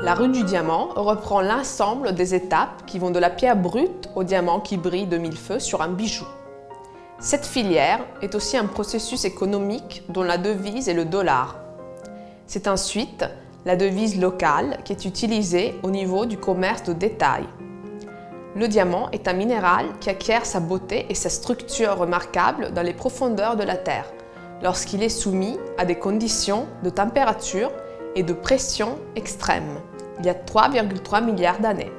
La rue du diamant reprend l'ensemble des étapes qui vont de la pierre brute au diamant qui brille de mille feux sur un bijou. Cette filière est aussi un processus économique dont la devise est le dollar. C'est ensuite la devise locale qui est utilisée au niveau du commerce de détail. Le diamant est un minéral qui acquiert sa beauté et sa structure remarquables dans les profondeurs de la Terre, lorsqu'il est soumis à des conditions de température et de pression extrêmes, il y a 3,3 milliards d'années.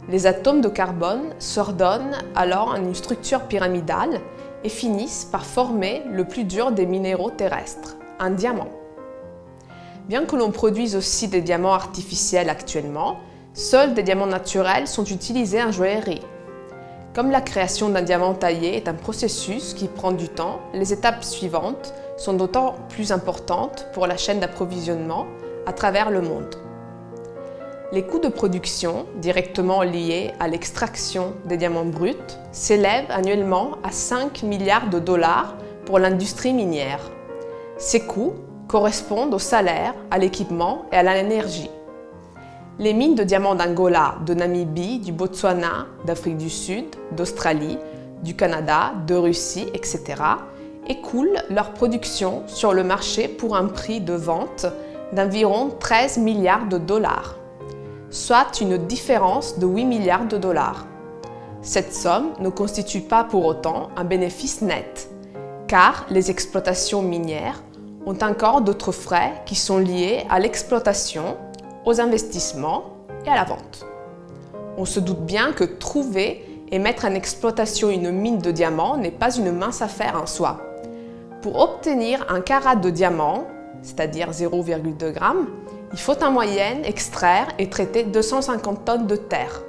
Les atomes de carbone s'ordonnent alors en une structure pyramidale et finissent par former le plus dur des minéraux terrestres, un diamant. Bien que l'on produise aussi des diamants artificiels actuellement, seuls des diamants naturels sont utilisés en joaillerie. Comme la création d'un diamant taillé est un processus qui prend du temps, les étapes suivantes sont d'autant plus importantes pour la chaîne d'approvisionnement à travers le monde. Les coûts de production directement liés à l'extraction des diamants bruts s'élèvent annuellement à 5 milliards de dollars pour l'industrie minière. Ces coûts correspondent au salaire, à l'équipement et à l'énergie. Les mines de diamants d'Angola, de Namibie, du Botswana, d'Afrique du Sud, d'Australie, du Canada, de Russie, etc. écoulent leur production sur le marché pour un prix de vente d'environ 13 milliards de dollars, soit une différence de 8 milliards de dollars. Cette somme ne constitue pas pour autant un bénéfice net, car les exploitations minières ont encore d'autres frais qui sont liés à l'exploitation, aux investissements et à la vente. On se doute bien que trouver et mettre en exploitation une mine de diamants n'est pas une mince affaire en soi. Pour obtenir un carat de diamant, c'est-à-dire 0,2 g, il faut en moyenne extraire et traiter 250 tonnes de terre.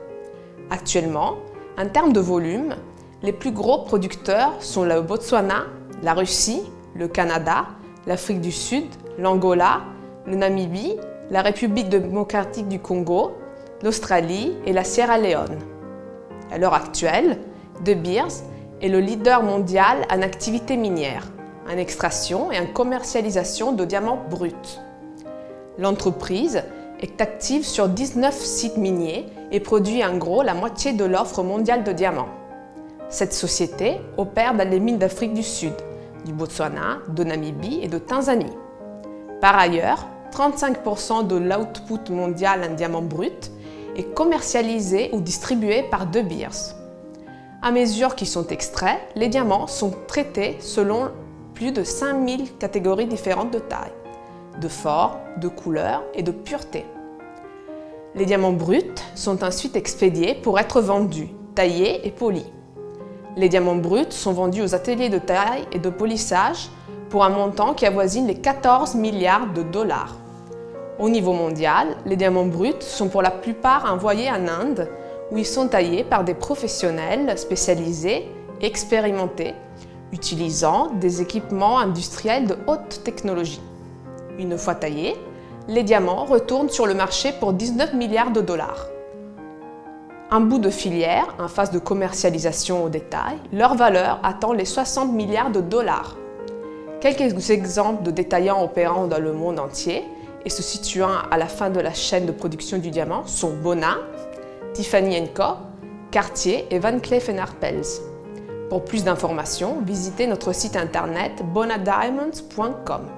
Actuellement, en termes de volume, les plus gros producteurs sont le Botswana, la Russie, le Canada, l'Afrique du Sud, l'Angola, le Namibie, la République démocratique du Congo, l'Australie et la Sierra Leone. À l'heure actuelle, De Beers est le leader mondial en activité minière, en extraction et en commercialisation de diamants bruts. L'entreprise est active sur 19 sites miniers et produit en gros la moitié de l'offre mondiale de diamants. Cette société opère dans les mines d'Afrique du Sud, du Botswana, de Namibie et de Tanzanie. Par ailleurs, 35% de l'output mondial en diamants bruts est commercialisé ou distribué par De Beers. À mesure qu'ils sont extraits, les diamants sont traités selon plus de 5000 catégories différentes de taille, de forme, de couleur et de pureté. Les diamants bruts sont ensuite expédiés pour être vendus, taillés et polis. Les diamants bruts sont vendus aux ateliers de taille et de polissage pour un montant qui avoisine les 14 milliards de dollars. Au niveau mondial, les diamants bruts sont pour la plupart envoyés en Inde, où ils sont taillés par des professionnels spécialisés et expérimentés, utilisant des équipements industriels de haute technologie. Une fois taillés, les diamants retournent sur le marché pour 19 milliards de dollars. En bout de filière, en phase de commercialisation au détail, leur valeur atteint les 60 milliards de dollars. Quelques exemples de détaillants opérant dans le monde entier et se situant à la fin de la chaîne de production du diamant sont Bonna, Tiffany & Co, Cartier et Van Cleef & Arpels. Pour plus d'informations, visitez notre site internet bonnadiamonds.com.